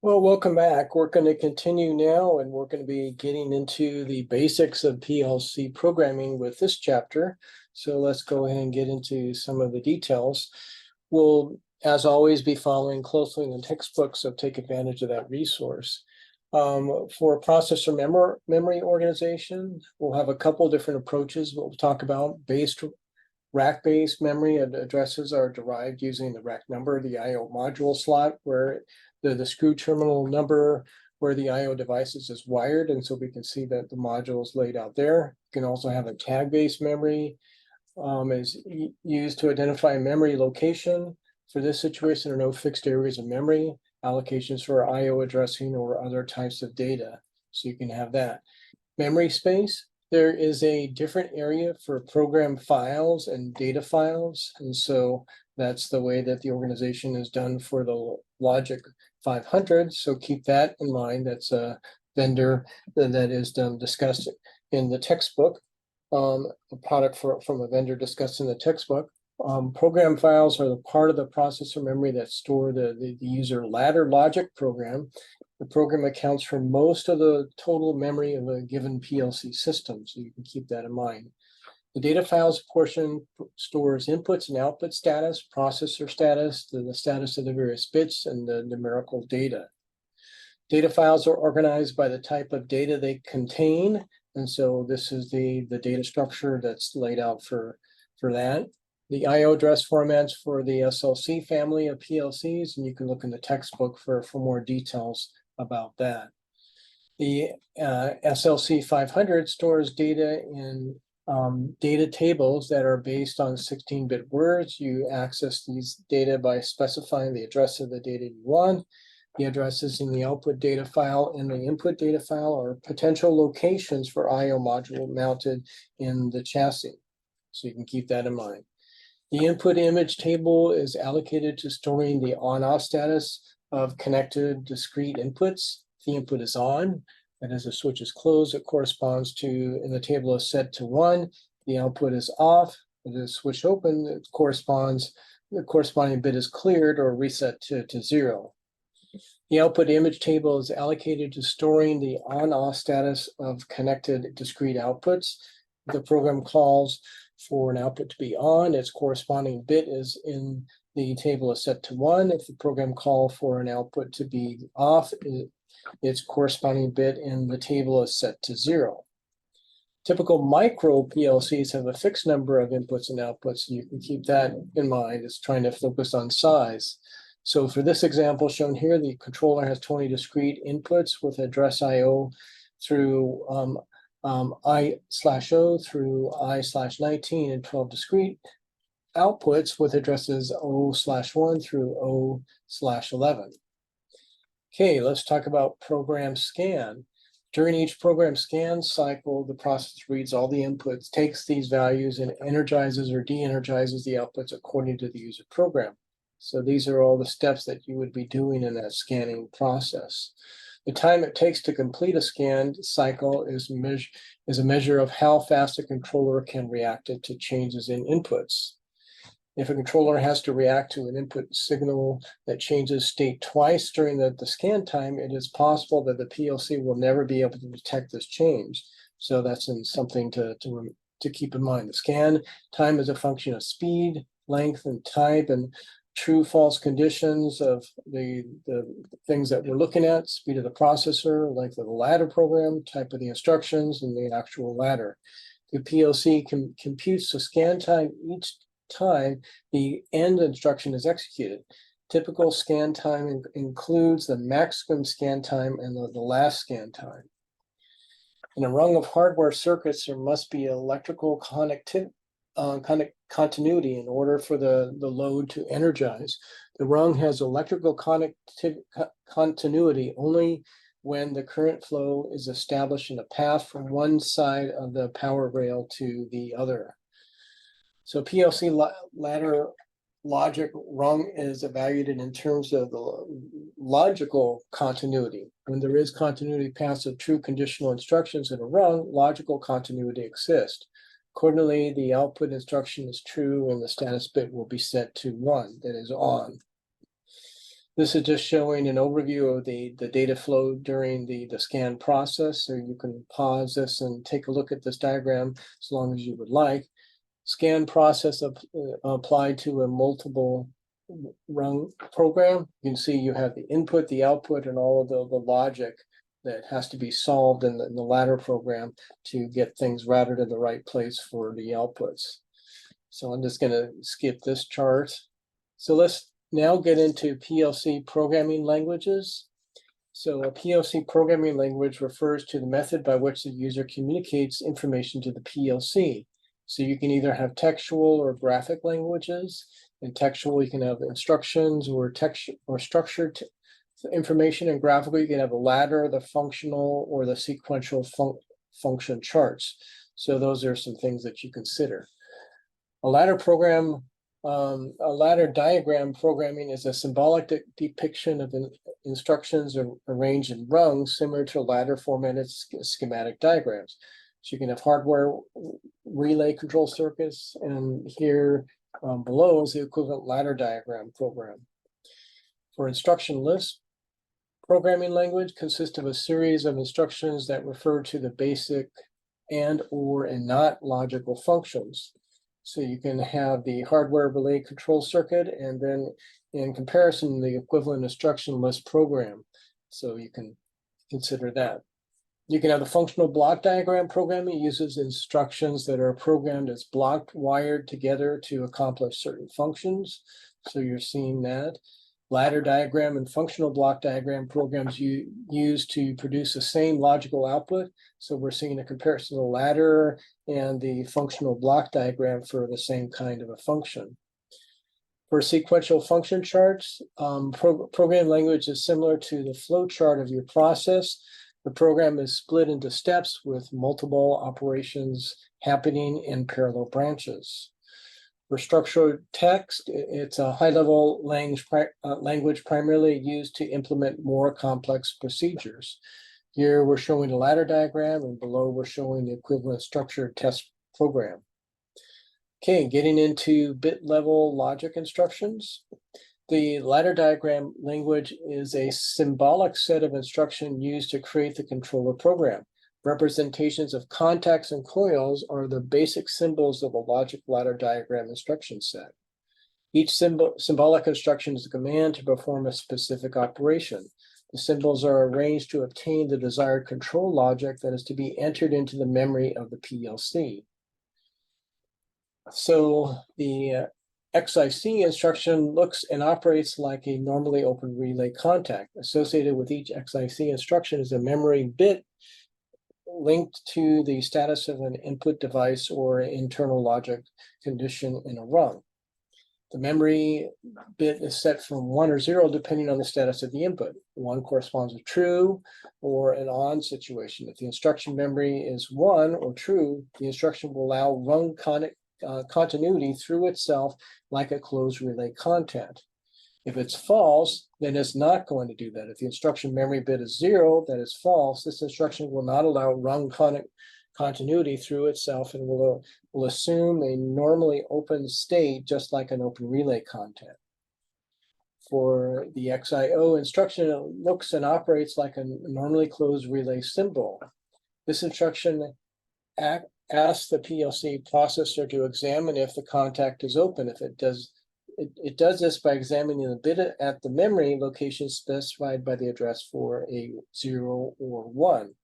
Well, welcome back. We're going to continue now, and we're going to be getting into the basics of PLC programming with this chapter. So let's go ahead and get into some of the details. We'll, as always, be following closely in the textbook, so take advantage of that resource. For processor memory organization, we'll have a couple different approaches we'll talk about. Rack-based memory addresses are derived using the rack number, the I/O module slot, where the screw terminal number where the I/O devices is wired, and so we can see that the module is laid out there. You can also have a tag-based memory is used to identify memory location. For this situation, there are no fixed areas of memory, allocations for I/O addressing or other types of data. So you can have that. Memory space, there is a different area for program files and data files. And so that's the way that the organization is done for the Logic 500. So keep that in mind. That's a vendor that is discussed in the textbook, a product from a vendor discussed in the textbook. Program files are the part of the processor memory that store the user ladder logic program. The program accounts for most of the total memory of a given PLC system, so you can keep that in mind. The data files portion stores inputs and output status, processor status, the status of the various bits, and the numerical data. Data files are organized by the type of data they contain, and so this is the data structure that's laid out for that. The I/O address formats for the SLC family of PLCs, and you can look in the textbook for more details about that. The SLC 500 stores data in data tables that are based on 16-bit words. You access these data by specifying the address of the data you want. The addresses in the output data file and the input data file are potential locations for I/O module mounted in the chassis. So you can keep that in mind. The input image table is allocated to storing the on-off status of connected discrete inputs. If the input is on, that is, the switch is closed, it corresponds to, in the table is set to 1. The output is off, it is switched open, the corresponding bit is cleared or reset to 0. The output image table is allocated to storing the on-off status of connected discrete outputs. The program calls for an output to be on, its corresponding bit is in the table is set to 1. If the program call for an output to be off, its corresponding bit in the table is set to 0. Typical micro PLCs have a fixed number of inputs and outputs, and you can keep that in mind. It's trying to focus on size. So for this example shown here, the controller has 20 discrete inputs with address I/O through I/O through I/19 and 12 discrete outputs with addresses O/1 through O/11. Okay, let's talk about program scan. During each program scan cycle, the process reads all the inputs, takes these values, and energizes or de-energizes the outputs according to the user program. So these are all the steps that you would be doing in that scanning process. The time it takes to complete a scan cycle is a measure of how fast a controller can react to changes in inputs. If a controller has to react to an input signal that changes state twice during the scan time, it is possible that the PLC will never be able to detect this change. So that's something to keep in mind. The scan time is a function of speed, length, and type, and true false conditions of the things that we're looking at: speed of the processor, length of the ladder program, type of the instructions, and the actual ladder. The PLC computes the scan time each time the end instruction is executed. Typical scan time includes the maximum scan time and the last scan time. In a rung of hardware circuits, there must be electrical continuity in order for the load to energize. The rung has electrical continuity only when the current flow is established in a path from one side of the power rail to the other. So PLC ladder logic rung is evaluated in terms of the logical continuity. When there is continuity paths of true conditional instructions in a rung, logical continuity exists. Accordingly, the output instruction is true and the status bit will be set to 1, that is on. This is just showing an overview of the data flow during the scan process. So you can pause this and take a look at this diagram as long as you would like. Scan process applied to a multiple run program. You can see you have the input, the output, and all of the logic that has to be solved in the ladder program to get things routed in the right place for the outputs. So I'm just going to skip this chart. So let's now get into PLC programming languages. So a PLC programming language refers to the method by which the user communicates information to the PLC. So you can either have textual or graphic languages. In textual, you can have instructions or text or structured information, and graphical, you can have a ladder, the functional, or the sequential function charts. So those are some things that you consider. A ladder diagram programming is a symbolic depiction of instructions arranged in rungs, similar to ladder formatted schematic diagrams. So you can have hardware relay control circuits, and here below is the equivalent ladder diagram program. For instruction lists, programming language consists of a series of instructions that refer to the basic and not logical functions. So you can have the hardware relay control circuit, and then in comparison, the equivalent instruction list program. So you can consider that. You can have the functional block diagram programming. It uses instructions that are programmed as blocked, wired together to accomplish certain functions. So you're seeing that. Ladder diagram and functional block diagram programs you use to produce the same logical output. So we're seeing a comparison of the ladder and the functional block diagram for the same kind of a function. For sequential function charts, program language is similar to the flow chart of your process. The program is split into steps with multiple operations happening in parallel branches. For structured text, it's a high-level language primarily used to implement more complex procedures. Here we're showing a ladder diagram, and below we're showing the equivalent structured test program. Okay, getting into bit-level logic instructions. The ladder diagram language is a symbolic set of instructions used to create the controller program. Representations of contacts and coils are the basic symbols of a logic ladder diagram instruction set. Each symbolic instruction is a command to perform a specific operation. The symbols are arranged to obtain the desired control logic that is to be entered into the memory of the PLC. So the XIC instruction looks and operates like a normally open relay contact. Associated with each XIC instruction is a memory bit linked to the status of an input device or internal logic condition in a rung. The memory bit is set from 1 or 0 depending on the status of the input. 1 corresponds to true or an on situation. If the instruction memory is 1 or true, the instruction will allow rung continuity through itself like a closed relay contact. If it's false, then it's not going to do that. If the instruction memory bit is 0, that is false, this instruction will not allow rung continuity through itself and will assume a normally open state just like an open relay contact. For the XIO instruction, it looks and operates like a normally closed relay symbol. This instruction asks the PLC processor to examine if the contact is open. If it does, it does this by examining the bit at the memory location specified by the address for a 0 or 1.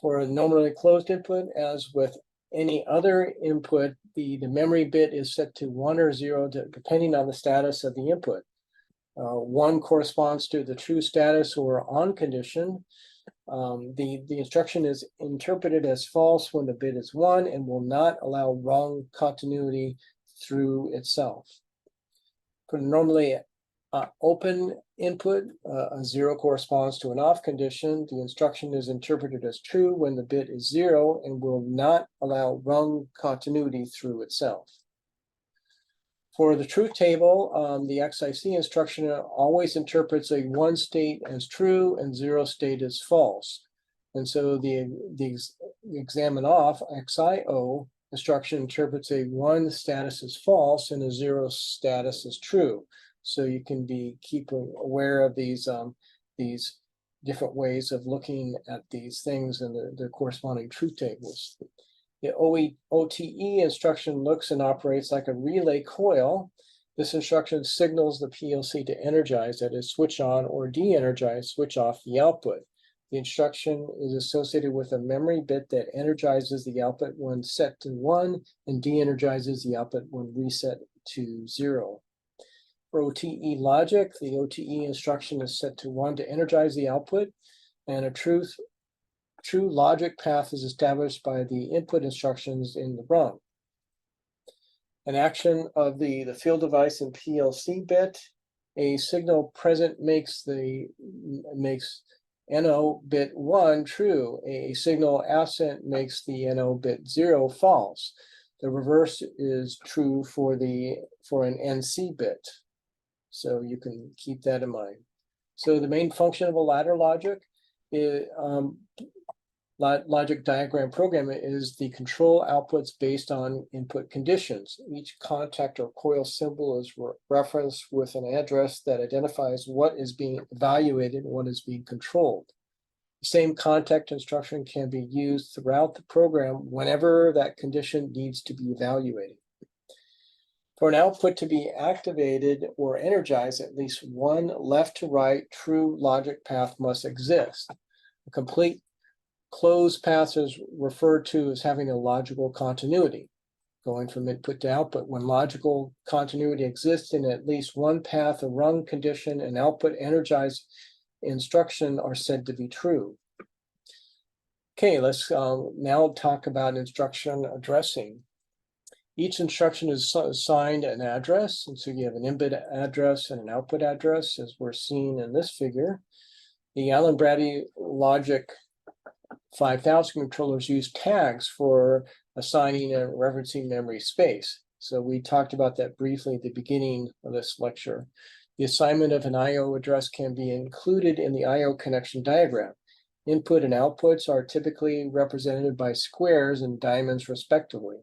For a normally closed input, as with any other input, the memory bit is set to 1 or 0 depending on the status of the input. 1 corresponds to the true status or on condition. The instruction is interpreted as false when the bit is 1 and will not allow rung continuity through itself. For normally open input, a 0 corresponds to an off condition. The instruction is interpreted as true when the bit is 0 and will not allow rung continuity through itself. For the truth table, the XIC instruction always interprets a 1 state as true and 0 state as false. And so the examine off XIO instruction interprets a 1 status as false and a 0 status as true. so you can keep aware of these different ways of looking at these things and their corresponding truth tables. The OTE instruction looks and operates like a relay coil. This instruction signals the PLC to energize, that is, switch on, or de-energize, switch off the output. The instruction is associated with a memory bit that energizes the output when set to 1 and de-energizes the output when reset to 0. For OTE logic, the OTE instruction is set to 1 to energize the output, and a true logic path is established by the input instructions in the run. An action of the field device and PLC bit, a signal present makes NO bit 1 true. A signal absent makes the NO bit 0 false. The reverse is true for an NC bit. So you can keep that in mind. So the main function of a ladder logic logic diagram program is the control outputs based on input conditions. Each contact or coil symbol is referenced with an address that identifies what is being evaluated and what is being controlled. The same contact instruction can be used throughout the program whenever that condition needs to be evaluated. For an output to be activated or energized, at least one left to right true logic path must exist. A complete closed path is referred to as having a logical continuity, going from input to output. When logical continuity exists in at least one path, a run condition and output energized instruction are said to be true. Okay, let's now talk about instruction addressing. Each instruction is assigned an address, and so you have an input address and an output address, as we're seeing in this figure. The Allen-Bradley Logic 5000 controllers use tags for assigning and referencing memory space. So we talked about that briefly at the beginning of this lecture. The assignment of an I/O address can be included in the I/O connection diagram. Input and outputs are typically represented by squares and diamonds respectively.